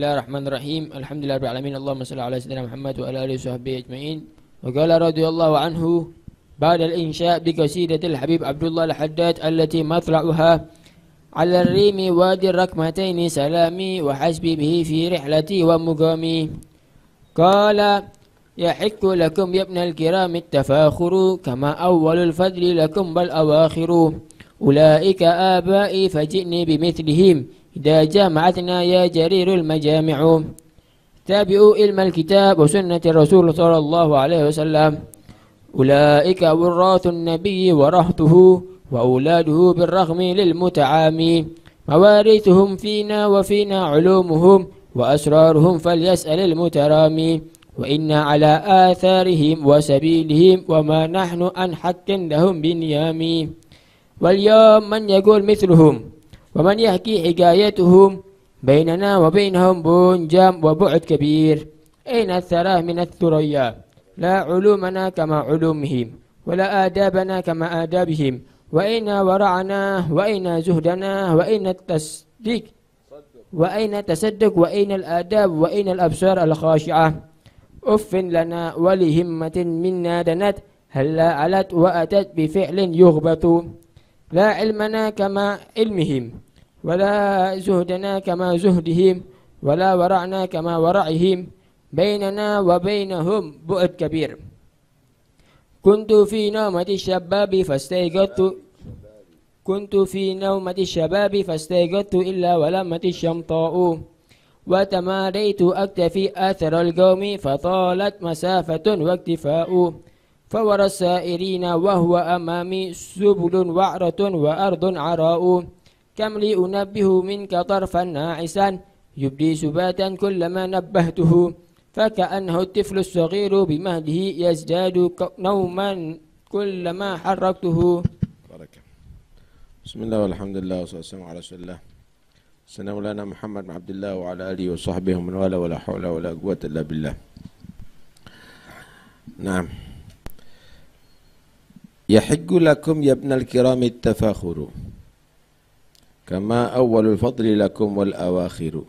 Bismillahirrahmanirrahim. Alhamdulillahirabbil alamin. Allahumma shalli ala sayyidina Muhammad wa ala alihi washabbihi ajmain. Wa qala radhiyallahu anhu ba'da al-insya' bi qasidatil Habib Abdullah al-Haddad allati matla'uha 'ala ar-rimi wadi ar-rakmatayn salami wa hasbi bihi fi rihlati wa mugami. Qala yahikku lakum ya ibnal kiram at-tafakhuru kama awwalul fadli lakum bal awakhiru. Ulaika abai faj'ni bimithlihim idza jama'atna ya jarirul majami'u. Tabi'u ilmal kitab wa sunnati rasul sallallahu alaihi wasallam. Ulaika warathun nabiyyi wa rahtuhu wa auladuhu birraghmi lil muta'ami. Mawarithuhum fina wa fina ulumuhum wa asraruhum falyas'alil mutarami. Wa inna ala atharihim wa sabilihim wa ma nahnu an haqqin lahum binyami. Wal yawm man yaqul mithluhum wa man yahki hikayatuhum bainana wa bainahum bunjam wa bu'd kabir. Aina ath-tharah min ath-thuraya la ulumana kama ulumihim wa la adabana kama adabihim. Wa aina wara'ana wa aina zuhdana wa aina tasdiq wa aina tasadduq wa aina al-adab wa aina al-absar al-khashi'ah. Uffin lana wa li himmatin minna danat halla alat wa atat bi fi'lin yughbatu. La ilmana kama ilmihim wala zuhdana kama zuhdihim wala wara'na kama wara'ihim. Bainana wa bainahum bu'd kabir. Kuntu fi nawmati syababi fastayqadtu illa walamati syamta'u wa tamadaitu aktafi atharal qawmi fatalat masafatun wa iktifa'u. Fawara sairina wa huwa amami subulun wa'ratun wa ardun ara'u. Kam li unabbihu minka tarfan na'isan yubdi subatan kullama nabbahtuhu. Faka'annahu at-tiflu as-saghiru bimahdihi yazdadu nauman kullama harraktuhu. Bismillah walhamdulillah wassalamu ala rasulillah Sanawlana Muhammad bin Abdullah wa ala alihi wa sahbihi wa man wala wa la hawla wa la quwwata illa billah. Naam. Yahiggu lakum ya ibnal kirami at-tafakhuru kama awwalul fadli lakum wal awakhiru.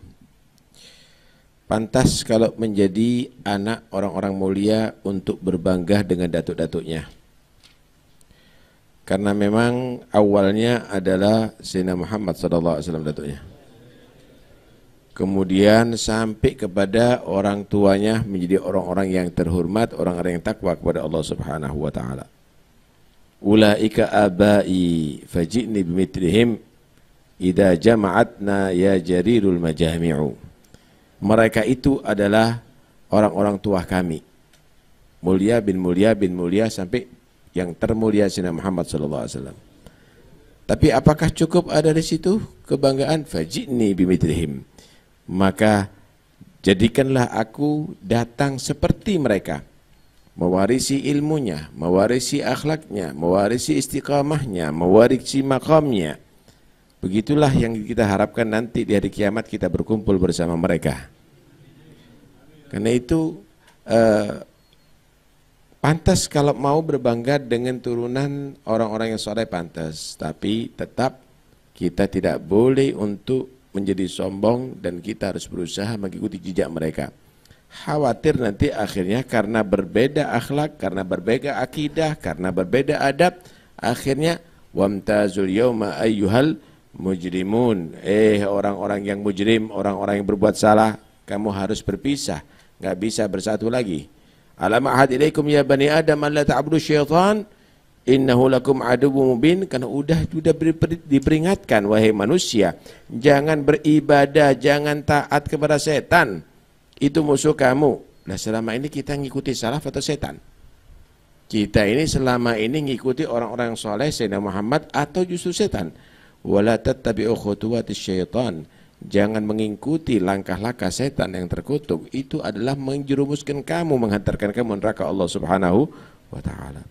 Pantas kalau menjadi anak orang-orang mulia untuk berbangga dengan datuk-datuknya. Karena memang awalnya adalah Sayyidina Muhammad sallallahu alaihi wasallam datuknya. Kemudian sampai kepada orang tuanya menjadi orang-orang yang terhormat, orang-orang yang takwa kepada Allah Subhanahu wa taala. Ulaika abai faj'ni bimithlihim idza jama'atna ya jarirul majami'u. Mereka itu adalah orang-orang tua kami. Mulia bin mulia bin mulia sampai yang termulia Sayyidina Muhammad sallallahu alaihi wasallam. Tapi apakah cukup ada di situ kebanggaan? Faj'ni bimithlihim. Maka jadikanlah aku datang seperti mereka. Mewarisi ilmunya, mewarisi akhlaknya, mewarisi istiqamahnya, mewarisi makamnya. Begitulah yang kita harapkan nanti di hari kiamat kita berkumpul bersama mereka. Karena itu pantas kalau mau berbangga dengan turunan orang-orang yang soleh pantas. Tapi tetap kita tidak boleh untuk menjadi sombong dan kita harus berusaha mengikuti jejak mereka. Khawatir nanti akhirnya karena berbeda akhlak, karena berbeda akidah, karena berbeda adab, akhirnya wamtazul yawma ayyuhal mujrimun. Orang-orang yang mujrim, orang-orang yang berbuat salah, kamu harus berpisah, nggak bisa bersatu lagi. Alam ahad ilaikum ya bani adam an la ta'budu syaitan innahu lakum aduwwum mubin. Karena sudah diperingatkan wahai manusia, jangan beribadah, jangan taat kepada setan. Itu musuh kamu. Nah selama ini kita ngikuti salaf atau setan? Kita ini selama ini ngikuti orang-orang yang soleh Sayyidina Muhammad atau justru setan? Wala tattabi'u khutuwatis syaitan. Jangan mengikuti langkah-langkah setan yang terkutuk. Itu adalah menjerumuskan kamu, menghantarkan kamu neraka Allah Subhanahu wa taala.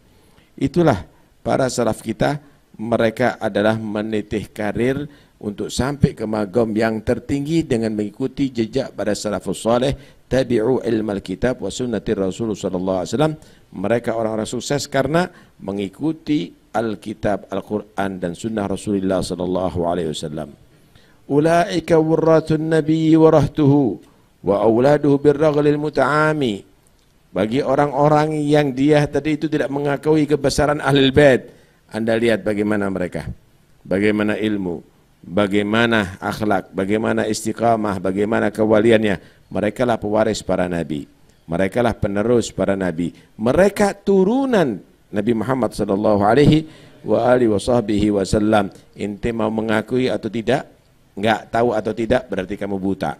Itulah para salaf kita, mereka adalah menitih karir untuk sampai ke magam yang tertinggi dengan mengikuti jejak pada salafus saleh. Tabi'u ilmal kitab wa sunnati rasul sallallahu alaihi wasallam. Mereka orang-orang sukses karena mengikuti Alkitab, Al-Quran dan sunnah Rasulullah sallallahu alaihi wasallam. Ulaika warathun nabiyyi wa rahtuhu wa auladuhu birraghlil muta'ami. Bagi orang-orang yang dia tadi itu tidak mengakui kebesaran Ahlul Bait, Anda lihat bagaimana mereka, bagaimana ilmu, bagaimana akhlak, bagaimana istiqamah, bagaimana kewaliannya. Mereka lah pewaris para nabi, mereka lah penerus para nabi, mereka turunan Nabi Muhammad sallallahu alaihi wasallam. Ente mau mengakui atau tidak, enggak tahu atau tidak, berarti kamu buta.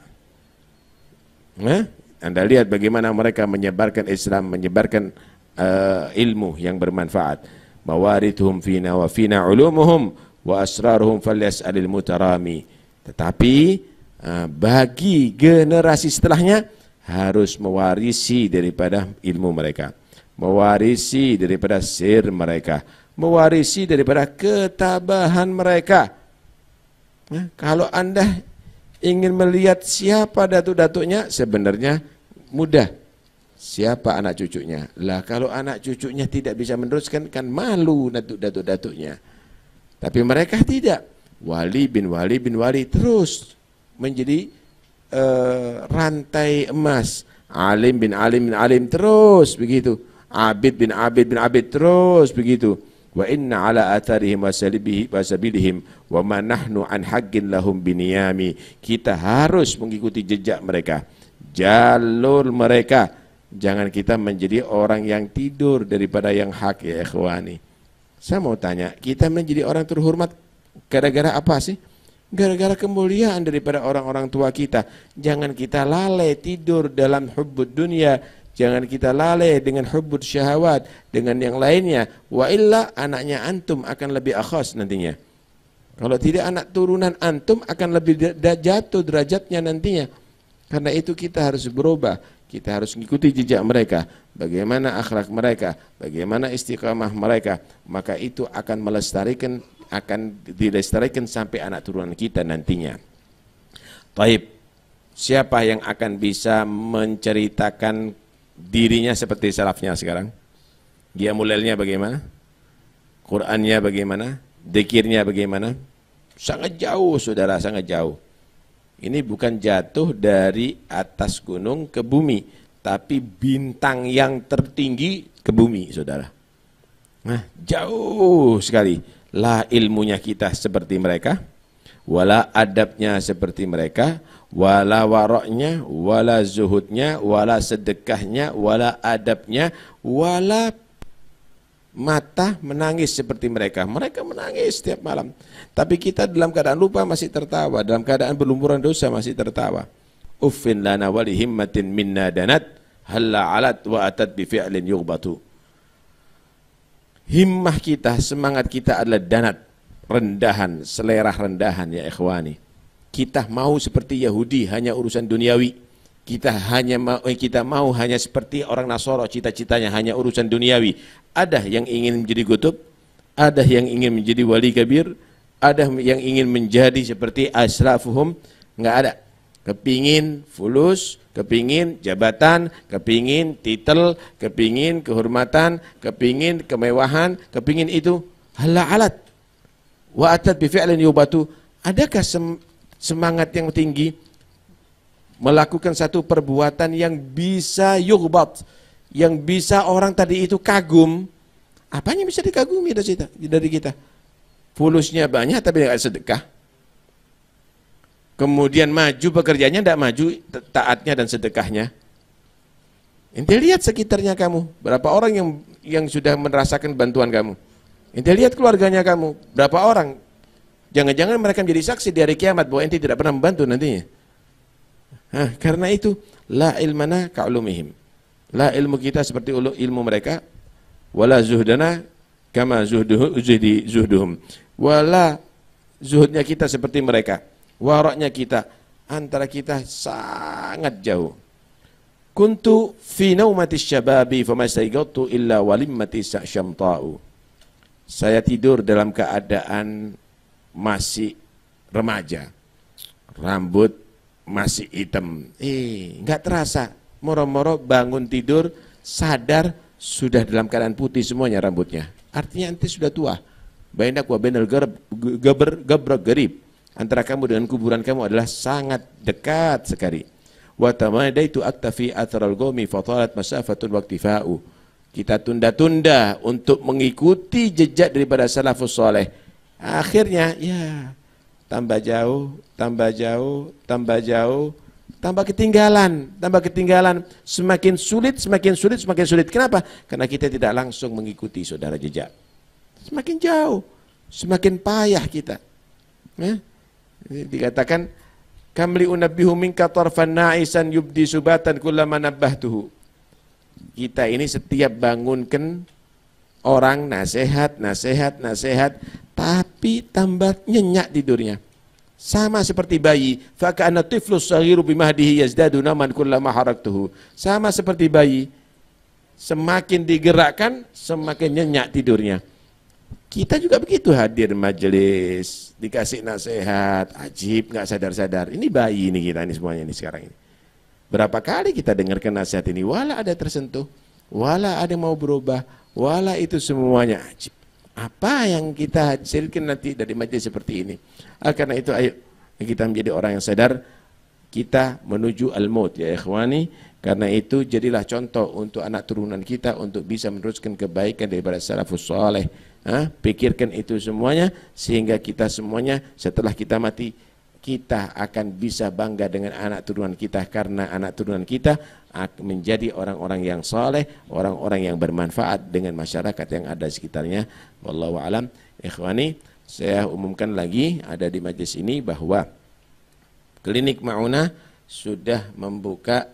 Anda lihat bagaimana mereka menyebarkan Islam, menyebarkan ilmu yang bermanfaat. Mawarithum fina wa fina ulumuhum wa asraruhum falyas'alil mutarami. Tetapi bagi generasi setelahnya harus mewarisi daripada ilmu mereka, mewarisi daripada sir mereka, mewarisi daripada ketabahan mereka. Kalau Anda ingin melihat siapa datuk-datuknya, sebenarnya mudah. Siapa anak cucunya? Lah kalau anak cucunya tidak bisa meneruskan, kan malu datuk-datuknya. Tapi mereka tidak. Wali bin wali terus menjadi rantai emas. Alim bin alim terus begitu. Abid bin abid terus begitu. Wa inna ala atharihim wasabilihim wa ma nahnu an haqqin lahum biniyami. Kita harus mengikuti jejak mereka, jalur mereka. Jangan kita menjadi orang yang tidur daripada yang hak, ya ikhwani. Saya mau tanya, kita menjadi orang terhormat gara-gara apa sih? Gara-gara kemuliaan daripada orang-orang tua kita. Jangan kita lalai tidur dalam hubbud dunia. Jangan kita lalai dengan hubbud syahwat, dengan yang lainnya. Wa illa anaknya antum akan lebih akhas nantinya. Kalau tidak, anak turunan antum akan lebih jatuh derajatnya nantinya. Karena itu kita harus berubah. Kita harus mengikuti jejak mereka, bagaimana akhlak mereka, bagaimana istiqamah mereka, maka itu akan melestarikan, akan dilestarikan sampai anak turunan kita nantinya. Taib, siapa yang akan bisa menceritakan dirinya seperti salafnya sekarang? Dia mulainya bagaimana? Qurannya bagaimana? Dzikirnya bagaimana? Sangat jauh, saudara, sangat jauh. Ini bukan jatuh dari atas gunung ke bumi, tapi bintang yang tertinggi ke bumi, saudara. Nah, jauh sekali. Lah ilmunya kita seperti mereka, wala adabnya seperti mereka, wala waroknya, wala zuhudnya, wala sedekahnya, wala adabnya, wala mata menangis seperti mereka. Mereka menangis setiap malam. Tapi kita dalam keadaan lupa masih tertawa, dalam keadaan berlumuran dosa masih tertawa. Uffin lana wali himmatin minna danat halla alat wa atat bi fi'lin yughbatu. Himmah kita, semangat kita adalah danat, rendahan, selera rendahan, ya ikhwani. Kita mau seperti Yahudi, hanya urusan duniawi. Kita mau hanya seperti orang Nasoro, cita-citanya hanya urusan duniawi. Ada yang ingin menjadi kutub, ada yang ingin menjadi wali kabir, ada yang ingin menjadi seperti asrafuhum, enggak ada. Kepingin fulus, kepingin jabatan, kepingin titel, kepingin kehormatan, kepingin kemewahan, kepingin itu hala alat. Wa atat bi fi'lin yubatu. Adakah semangat yang tinggi melakukan satu perbuatan yang bisa yughbat, yang bisa orang tadi itu kagum? Apanya bisa dikagumi dari kita? Fulusnya banyak tapi tidak sedekah. Kemudian maju pekerjaannya, tidak maju taatnya dan sedekahnya. Ente lihat sekitarnya kamu, berapa orang yang sudah merasakan bantuan kamu. Ente lihat keluarganya kamu, berapa orang. Jangan-jangan mereka menjadi saksi di hari kiamat bahwa ente tidak pernah membantu nantinya. Karena itu la ilmana ka'ulumihim. La ilmu kita seperti ilmu mereka, wala zuhdana kama zuhduhum. Wala zuhudnya kita seperti mereka, waraknya kita, antara kita sangat jauh. Kuntu fi naumatis syababi famastaiqatu illa walimmati syamta'u. Saya tidur dalam keadaan masih remaja, rambut masih hitam, nggak terasa, moro-moro bangun tidur, sadar sudah dalam keadaan putih semuanya rambutnya. Artinya ente sudah tua. Bainak wa bainal gabrak garib. Antara kamu dengan kuburan kamu adalah sangat dekat sekali. wa tamadaitu aktafi atharal qaumi fatalat masafatun waqtifa'u. Kita tunda-tunda untuk mengikuti jejak daripada salafus saleh. Akhirnya ya tambah jauh, tambah jauh, tambah jauh, tambah ketinggalan, tambah ketinggalan. Semakin sulit, semakin sulit, semakin sulit. Kenapa? Karena kita tidak langsung mengikuti saudara jejak. Semakin jauh, semakin payah kita. Ya? Dikatakan kamli unabbihu minka tarfan na'isan yubdi subatan kullama nabbahtuhu. Kita ini setiap bangunkan orang nasihat, nasihat, nasihat, tapi tambah nyenyak tidurnya. Sama seperti bayi, fa ka'anna tiflus saghiru bimahdihi yazdadu naman kullama haraktuhu. Sama seperti bayi, semakin digerakkan semakin nyenyak tidurnya. Kita juga begitu, hadir majelis, dikasih nasihat, ajib, nggak sadar-sadar. Ini bayi ini kita ini semuanya ini sekarang ini. Berapa kali kita dengarkan nasihat ini, wala ada tersentuh, wala ada mau berubah, wala itu semuanya ajib. Apa yang kita hasilkan nanti dari majelis seperti ini? Karena itu ayo kita menjadi orang yang sadar, kita menuju al-maut ya ikhwani. Karena itu jadilah contoh untuk anak turunan kita untuk bisa meneruskan kebaikan daripada salafus saleh. Pikirkan itu semuanya sehingga kita semuanya setelah kita mati kita akan bisa bangga dengan anak turunan kita, karena anak turunan kita akan menjadi orang-orang yang saleh, orang-orang yang bermanfaat dengan masyarakat yang ada di sekitarnya. Wallahu alam. Ikhwani, saya umumkan lagi ada di majelis ini bahwa Klinik Ma'unah sudah membuka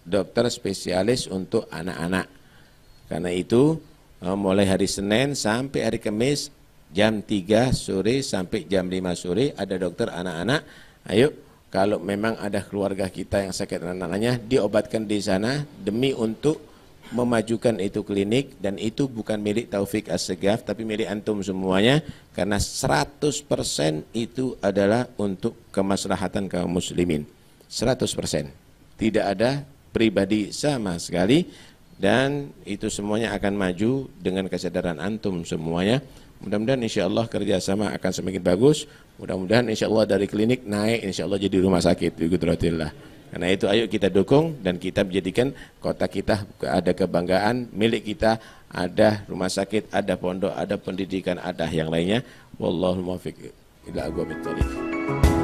dokter spesialis untuk anak-anak. Karena itu mulai hari Senin sampai hari Kamis jam 3 sore sampai jam 5 sore ada dokter anak-anak. Ayo, kalau memang ada keluarga kita yang sakit anak-anaknya, diobatkan di sana demi untuk memajukan itu klinik. Dan itu bukan milik Taufik As-Segaf tapi milik antum semuanya, karena 100% itu adalah untuk kemaslahatan kaum muslimin. 100%. Tidak ada pribadi sama sekali, dan itu semuanya akan maju dengan kesadaran antum semuanya. Mudah-mudahan insya Allah kerjasama akan semakin bagus. Mudah-mudahan insya Allah dari klinik naik insya Allah jadi rumah sakit biqudratillah. Karena itu ayo kita dukung dan kita menjadikan kota kita ada kebanggaan, milik kita ada rumah sakit, ada pondok, ada pendidikan, ada yang lainnya. Wallahul muwaffiq ila aqwamit thoriq.